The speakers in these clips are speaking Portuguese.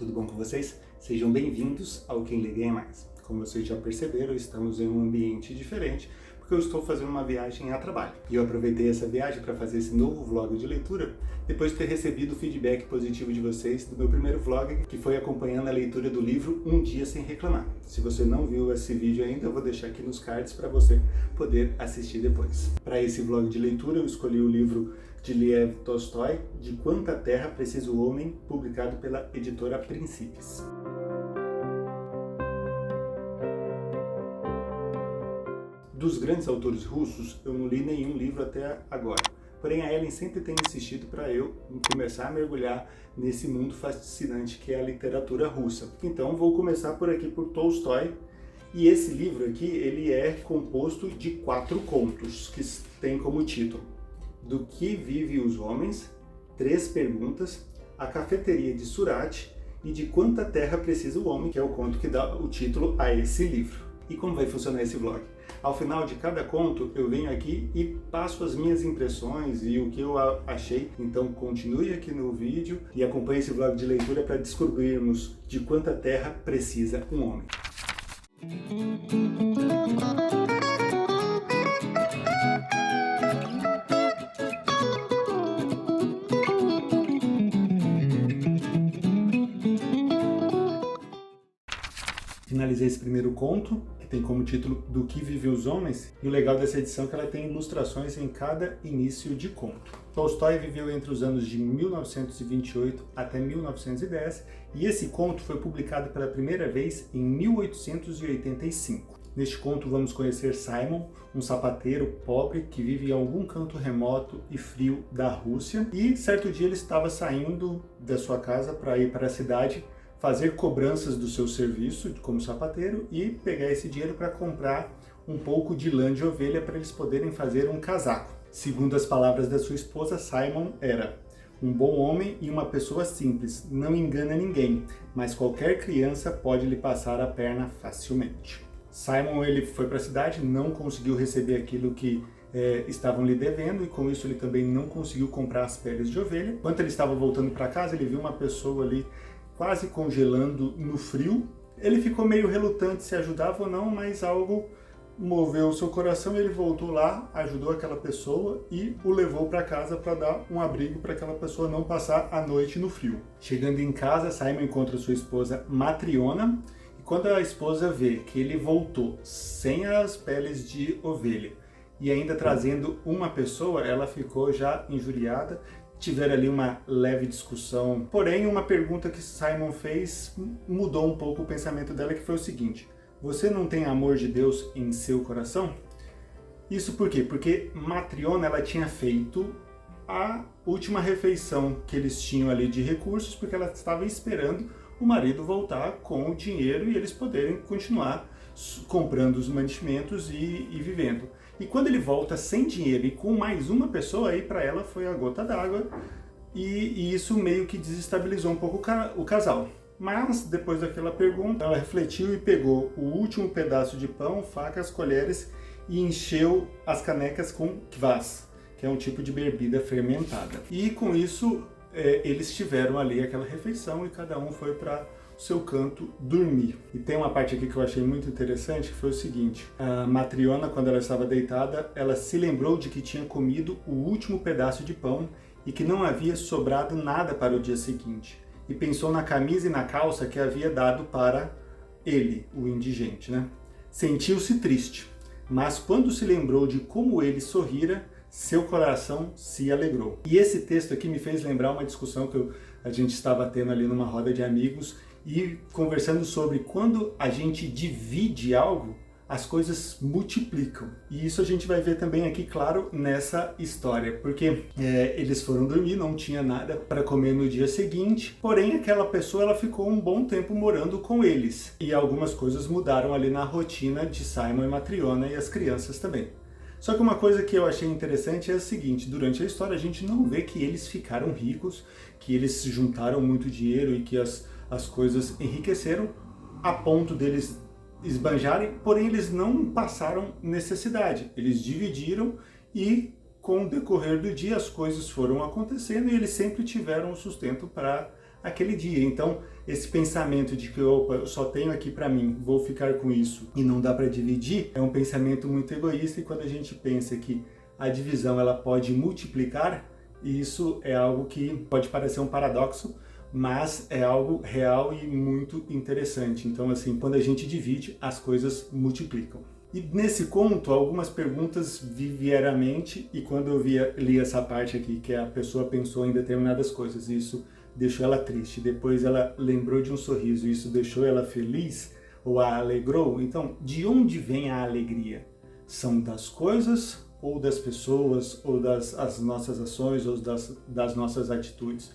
tudo bom com vocês? Sejam bem-vindos ao Quem Lê Ganha Mais. Como vocês já perceberam, estamos em um ambiente diferente, porque eu estou fazendo uma viagem a trabalho. E eu aproveitei essa viagem para fazer esse novo vlog de leitura, depois de ter recebido o feedback positivo de vocês do meu primeiro vlog, que foi acompanhando a leitura do livro Um Dia Sem Reclamar. Se você não viu esse vídeo ainda, eu vou deixar aqui nos cards para você poder assistir depois. Para esse vlog de leitura, eu escolhi o livro de Lev Tolstói, De Quanta Terra Precisa o Homem, publicado pela editora Príncipes. Dos grandes autores russos, eu não li nenhum livro até agora. Porém, a Ellen sempre tem insistido para eu começar a mergulhar nesse mundo fascinante que é a literatura russa. Então, vou começar por aqui por Tolstói. E esse livro aqui, ele é composto de 4 contos, que tem como título Do que vivem os homens, 3 perguntas, A cafeteria de Surate e De quanta terra precisa o homem, que é o conto que dá o título a esse livro. E como vai funcionar esse vlog? Ao final de cada conto, eu venho aqui e passo as minhas impressões e o que eu achei. Então continue aqui no vídeo e acompanhe esse vlog de leitura para descobrirmos de quanta terra precisa um homem. Finalizei esse primeiro conto, que tem como título Do que vivem os homens, e o legal dessa edição é que ela tem ilustrações em cada início de conto. Tolstói viveu entre os anos de 1928 até 1910, e esse conto foi publicado pela primeira vez em 1885. Neste conto vamos conhecer Simon, um sapateiro pobre que vive em algum canto remoto e frio da Rússia, e certo dia ele estava saindo da sua casa para ir para a cidade fazer cobranças do seu serviço como sapateiro e pegar esse dinheiro para comprar um pouco de lã de ovelha para eles poderem fazer um casaco. Segundo as palavras da sua esposa, Simon era um bom homem e uma pessoa simples, não engana ninguém, mas qualquer criança pode lhe passar a perna facilmente. Simon ele foi para a cidade, não conseguiu receber aquilo que estavam lhe devendo e com isso ele também não conseguiu comprar as peles de ovelha. Enquanto ele estava voltando para casa, ele viu uma pessoa ali quase congelando no frio. Ele ficou meio relutante se ajudava ou não, mas algo moveu o seu coração e ele voltou lá, ajudou aquela pessoa e o levou para casa para dar um abrigo para aquela pessoa não passar a noite no frio. Chegando em casa, Simon encontra sua esposa Matriona e quando a esposa vê que ele voltou sem as peles de ovelha e ainda trazendo uma pessoa, ela ficou já injuriada. Tiveram ali uma leve discussão, porém uma pergunta que Simon fez mudou um pouco o pensamento dela, que foi o seguinte: você não tem amor de Deus em seu coração? Isso por quê? Porque Matriona ela tinha feito a última refeição que eles tinham ali de recursos, porque ela estava esperando o marido voltar com o dinheiro e eles poderem continuar comprando os mantimentos e vivendo. E quando ele volta sem dinheiro e com mais uma pessoa, aí para ela foi a gota d'água e isso meio que desestabilizou um pouco o casal. Mas depois daquela pergunta, ela refletiu e pegou o último pedaço de pão, facas, colheres e encheu as canecas com kvass, que é um tipo de bebida fermentada. E com isso eles tiveram ali aquela refeição e cada um foi para o seu canto dormir. E tem uma parte aqui que eu achei muito interessante, que foi o seguinte: a Matriona, quando ela estava deitada, ela se lembrou de que tinha comido o último pedaço de pão e que não havia sobrado nada para o dia seguinte. E pensou na camisa e na calça que havia dado para ele, o indigente, né? Sentiu-se triste, mas quando se lembrou de como ele sorrira, seu coração se alegrou. E esse texto aqui me fez lembrar uma discussão que a gente estava tendo ali numa roda de amigos e conversando sobre quando a gente divide algo, as coisas multiplicam. E isso a gente vai ver também aqui, claro, nessa história, porque eles foram dormir, não tinha nada para comer no dia seguinte, porém aquela pessoa ela ficou um bom tempo morando com eles e algumas coisas mudaram ali na rotina de Simon e Matriona e as crianças também. Só que uma coisa que eu achei interessante é o seguinte: durante a história a gente não vê que eles ficaram ricos, que eles juntaram muito dinheiro e que as coisas enriqueceram a ponto deles esbanjarem, porém eles não passaram necessidade. Eles dividiram e com o decorrer do dia as coisas foram acontecendo e eles sempre tiveram o sustento para aquele dia. Então, esse pensamento de que, opa, eu só tenho aqui para mim, vou ficar com isso e não dá para dividir, é um pensamento muito egoísta. E quando a gente pensa que a divisão ela pode multiplicar, isso é algo que pode parecer um paradoxo, mas é algo real e muito interessante. Então, assim, quando a gente divide, as coisas multiplicam. E nesse conto, algumas perguntas vieram à mente, e quando eu li essa parte aqui, que a pessoa pensou em determinadas coisas, isso deixou ela triste, depois ela lembrou de um sorriso, isso deixou ela feliz, ou a alegrou. Então, de onde vem a alegria? São das coisas, ou das pessoas, ou das nossas ações, ou das nossas atitudes?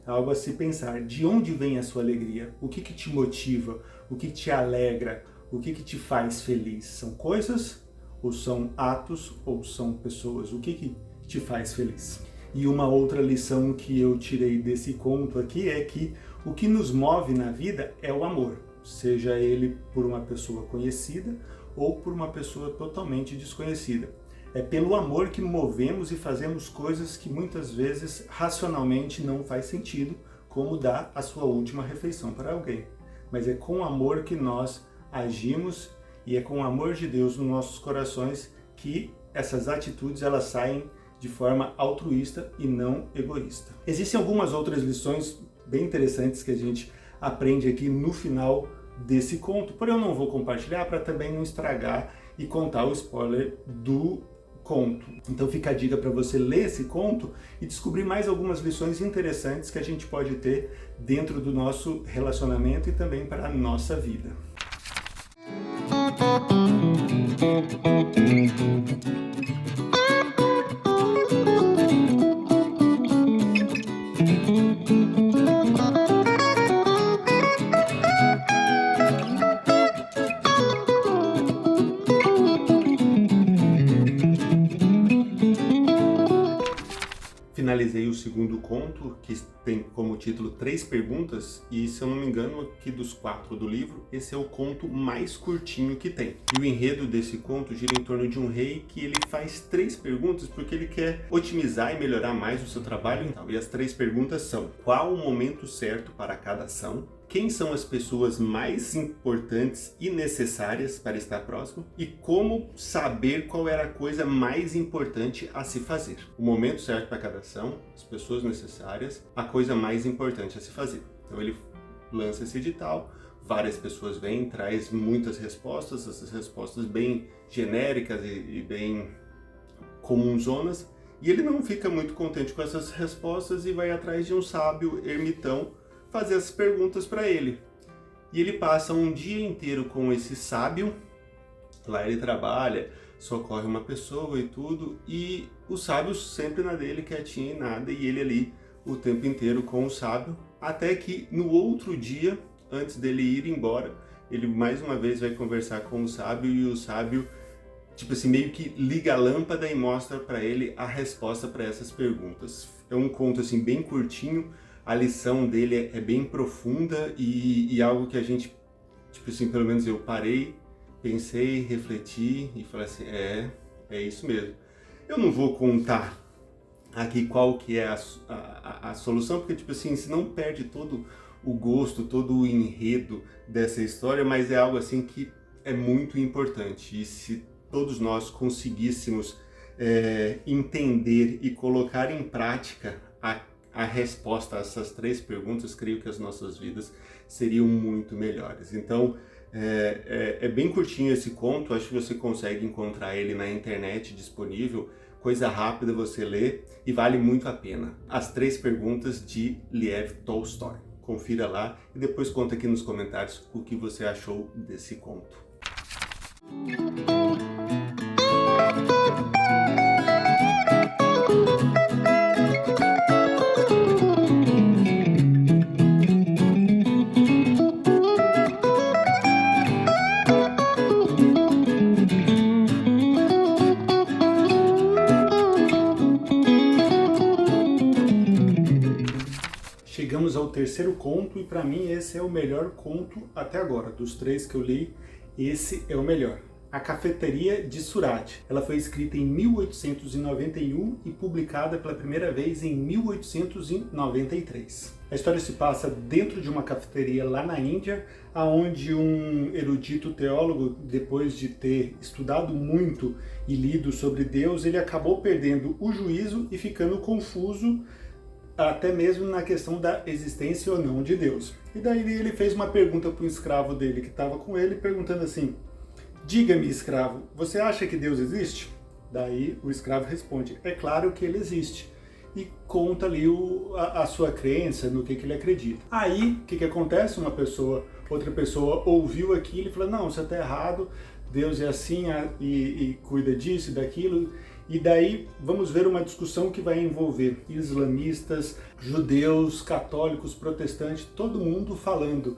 Algo a se pensar. De onde vem a sua alegria? O que te motiva? O que te alegra? O que te faz feliz? São coisas? Ou são atos? Ou são pessoas? O que te faz feliz? E uma outra lição que eu tirei desse conto aqui é que o que nos move na vida é o amor. Seja ele por uma pessoa conhecida ou por uma pessoa totalmente desconhecida. É pelo amor que movemos e fazemos coisas que muitas vezes racionalmente não faz sentido, como dar a sua última refeição para alguém. Mas é com amor que nós agimos e é com o amor de Deus nos nossos corações que essas atitudes elas saem de forma altruísta e não egoísta. Existem algumas outras lições bem interessantes que a gente aprende aqui no final desse conto, porém eu não vou compartilhar para também não estragar e contar o spoiler do conto. Então fica a dica para você ler esse conto e descobrir mais algumas lições interessantes que a gente pode ter dentro do nosso relacionamento e também para a nossa vida. Finalizei o segundo conto, que tem como título 3 perguntas, e se eu não me engano, aqui dos 4 do livro, esse é o conto mais curtinho que tem. E o enredo desse conto gira em torno de um rei que ele faz 3 perguntas porque ele quer otimizar e melhorar mais o seu trabalho. E as 3 perguntas são: qual o momento certo para cada ação? Quem são as pessoas mais importantes e necessárias para estar próximo? E como saber qual era a coisa mais importante a se fazer? O momento certo para cada ação, as pessoas necessárias, a coisa mais importante a se fazer. Então ele lança esse edital, várias pessoas vêm, traz muitas respostas, essas respostas bem genéricas e bem comunzonas, e ele não fica muito contente com essas respostas e vai atrás de um sábio ermitão fazer as perguntas para ele. E ele passa um dia inteiro com esse sábio, lá ele trabalha, socorre uma pessoa e tudo, e o sábio sempre na dele, quietinho e nada, e ele ali o tempo inteiro com o sábio, até que no outro dia, antes dele ir embora, ele mais uma vez vai conversar com o sábio, e o sábio, tipo assim, meio que liga a lâmpada e mostra para ele a resposta para essas perguntas. É um conto assim bem curtinho. A lição dele é bem profunda e algo que a gente, tipo assim, pelo menos eu parei, pensei, refleti e falei assim, é isso mesmo. Eu não vou contar aqui qual que é a solução, porque, tipo assim, senão perde todo o gosto, todo o enredo dessa história, mas é algo assim que é muito importante. E se todos nós conseguíssemos entender e colocar em prática a resposta a essas 3 perguntas, creio que as nossas vidas seriam muito melhores. Então, é bem curtinho esse conto, acho que você consegue encontrar ele na internet disponível, coisa rápida você lê e vale muito a pena. As 3 perguntas de Lev Tolstói. Confira lá e depois conta aqui nos comentários o que você achou desse conto. Chegamos ao terceiro conto e para mim esse é o melhor conto até agora. Dos 3 que eu li, esse é o melhor. A Cafeteria de Surate. Ela foi escrita em 1891 e publicada pela primeira vez em 1893. A história se passa dentro de uma cafeteria lá na Índia, onde um erudito teólogo, depois de ter estudado muito e lido sobre Deus, ele acabou perdendo o juízo e ficando confuso até mesmo na questão da existência ou não de Deus. E daí ele fez uma pergunta para um escravo dele que estava com ele, perguntando assim: diga-me, escravo, você acha que Deus existe? Daí o escravo responde: é claro que ele existe. E conta ali a sua crença, no que ele acredita. Aí, o que acontece? Outra pessoa ouviu aquilo e falou: não, você está errado, Deus é assim e cuida disso e daquilo. E daí vamos ver uma discussão que vai envolver islamistas, judeus, católicos, protestantes, todo mundo falando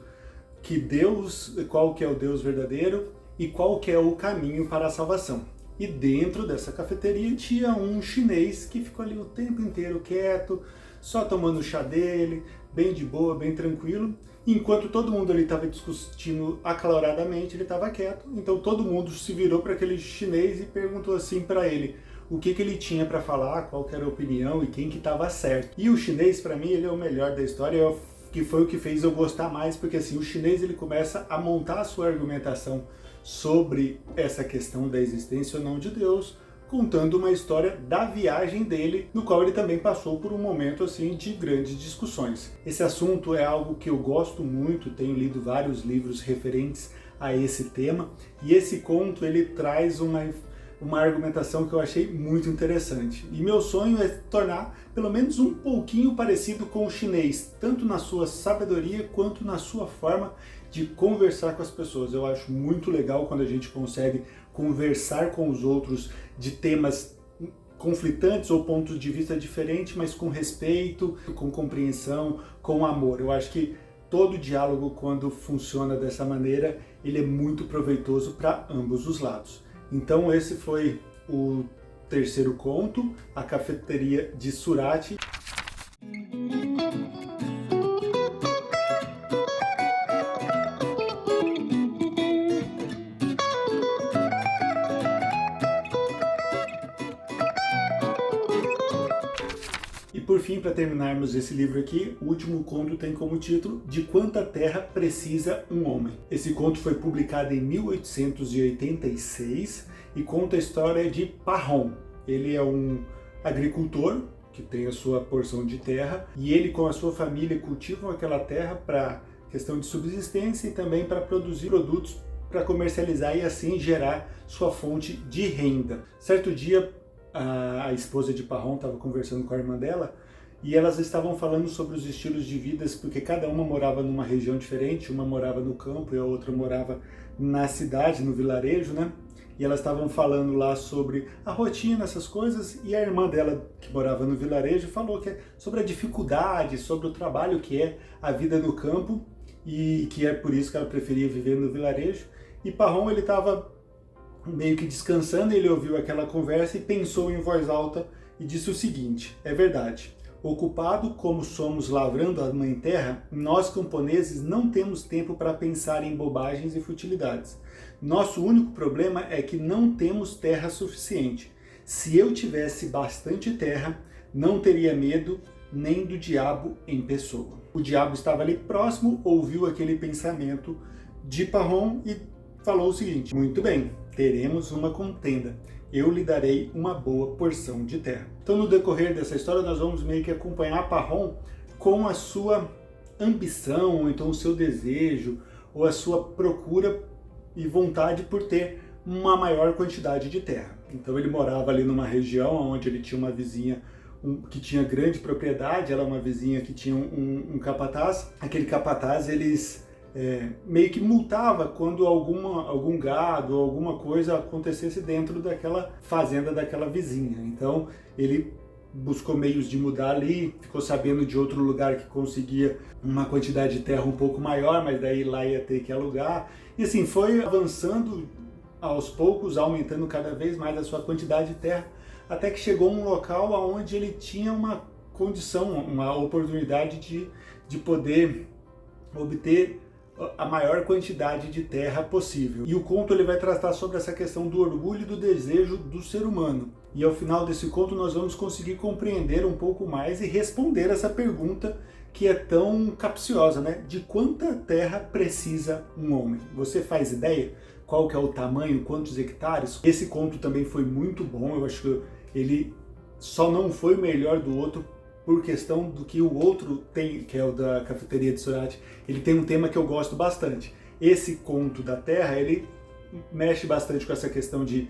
que Deus, qual que é o Deus verdadeiro e qual que é o caminho para a salvação. E dentro dessa cafeteria tinha um chinês que ficou ali o tempo inteiro quieto, só tomando o chá dele, bem de boa, bem tranquilo. Enquanto todo mundo ali estava discutindo acaloradamente, ele estava quieto. Então todo mundo se virou para aquele chinês e perguntou assim para ele o que ele tinha para falar, qual que era a opinião e quem que estava certo. E o chinês, para mim, ele é o melhor da história, que foi o que fez eu gostar mais, porque assim, o chinês ele começa a montar a sua argumentação sobre essa questão da existência ou não de Deus, contando uma história da viagem dele, no qual ele também passou por um momento assim de grandes discussões. Esse assunto é algo que eu gosto muito, tenho lido vários livros referentes a esse tema, e esse conto ele traz uma argumentação que eu achei muito interessante. E meu sonho é tornar pelo menos um pouquinho parecido com o chinês, tanto na sua sabedoria quanto na sua forma de conversar com as pessoas. Eu acho muito legal quando a gente consegue conversar com os outros de temas conflitantes ou pontos de vista diferentes, mas com respeito, com compreensão, com amor. Eu acho que todo diálogo, quando funciona dessa maneira, ele é muito proveitoso para ambos os lados. Então esse foi o terceiro conto, A Cafeteria de Surate. E por fim, para terminarmos esse livro aqui, o último conto tem como título De Quanta Terra Precisa um Homem. Esse conto foi publicado em 1886 e conta a história de Pahom. Ele é um agricultor que tem a sua porção de terra e ele com a sua família cultivam aquela terra para questão de subsistência e também para produzir produtos para comercializar e assim gerar sua fonte de renda. Certo dia, a esposa de Pahom estava conversando com a irmã dela e elas estavam falando sobre os estilos de vida, porque cada uma morava numa região diferente, uma morava no campo e a outra morava na cidade, no vilarejo, né? E elas estavam falando lá sobre a rotina, essas coisas, e a irmã dela, que morava no vilarejo, falou que é sobre a dificuldade, sobre o trabalho que é a vida no campo, e que é por isso que ela preferia viver no vilarejo. E Pahom, ele estava meio que descansando, ele ouviu aquela conversa e pensou em voz alta e disse o seguinte: é verdade, ocupado como somos lavrando a mãe terra, nós camponeses não temos tempo para pensar em bobagens e futilidades. Nosso único problema é que não temos terra suficiente. Se eu tivesse bastante terra, não teria medo nem do diabo em pessoa. O diabo estava ali próximo, ouviu aquele pensamento de Pahom e falou o seguinte: muito bem, teremos uma contenda. Eu lhe darei uma boa porção de terra. Então, no decorrer dessa história, nós vamos meio que acompanhar Pahom com a sua ambição, ou então o seu desejo, ou a sua procura e vontade por ter uma maior quantidade de terra. Então, ele morava ali numa região onde ele tinha uma vizinha que tinha grande propriedade, ela é uma vizinha que tinha um capataz. Aquele capataz, eles meio que multava quando algum gado ou alguma coisa acontecesse dentro daquela fazenda daquela vizinha. Então ele buscou meios de mudar ali, ficou sabendo de outro lugar que conseguia uma quantidade de terra um pouco maior, mas daí lá ia ter que alugar. E assim, foi avançando aos poucos, aumentando cada vez mais a sua quantidade de terra, até que chegou a um local onde ele tinha uma condição, uma oportunidade de poder obter a maior quantidade de terra possível. E o conto ele vai tratar sobre essa questão do orgulho e do desejo do ser humano. E ao final desse conto nós vamos conseguir compreender um pouco mais e responder essa pergunta que é tão capciosa, né? De quanta terra precisa um homem? Você faz ideia? Qual que é o tamanho? Quantos hectares? Esse conto também foi muito bom, eu acho que ele só não foi o melhor do outro por questão do que o outro tem, que é o da Cafeteria de Surate. Ele tem um tema que eu gosto bastante. Esse conto da terra, ele mexe bastante com essa questão de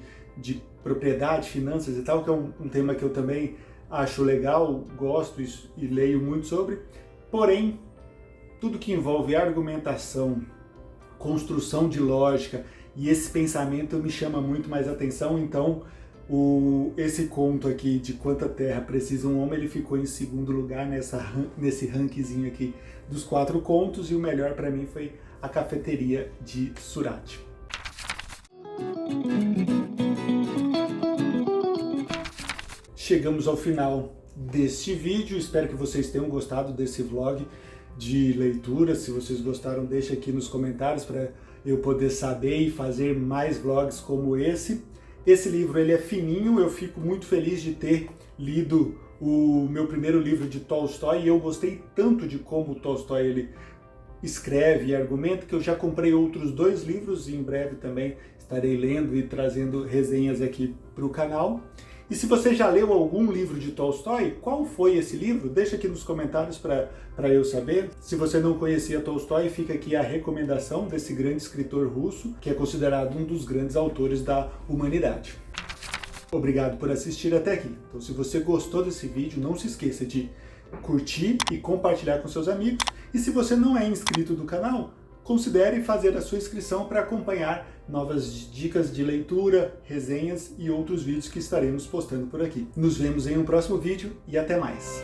propriedade, finanças e tal, que é um tema que eu também acho legal, gosto e leio muito sobre. Porém, tudo que envolve argumentação, construção de lógica e esse pensamento me chama muito mais atenção, então esse conto aqui de quanta terra precisa um homem, ele ficou em segundo lugar nesse rankzinho aqui dos 4 contos, e o melhor para mim foi A Cafeteria de Surate. Chegamos ao final deste vídeo, espero que vocês tenham gostado desse vlog de leitura. Se vocês gostaram, deixa aqui nos comentários para eu poder saber e fazer mais vlogs como esse. Esse livro ele é fininho, eu fico muito feliz de ter lido o meu primeiro livro de Tolstói, e eu gostei tanto de como o Tolstói ele escreve e argumenta que eu já comprei outros 2 livros e em breve também estarei lendo e trazendo resenhas aqui para o canal. E se você já leu algum livro de Tolstói, qual foi esse livro? Deixa aqui nos comentários para eu saber. Se você não conhecia Tolstói, fica aqui a recomendação desse grande escritor russo, que é considerado um dos grandes autores da humanidade. Obrigado por assistir até aqui. Então, se você gostou desse vídeo, não se esqueça de curtir e compartilhar com seus amigos. E se você não é inscrito do canal, considere fazer a sua inscrição para acompanhar novas dicas de leitura, resenhas e outros vídeos que estaremos postando por aqui. Nos vemos em um próximo vídeo e até mais!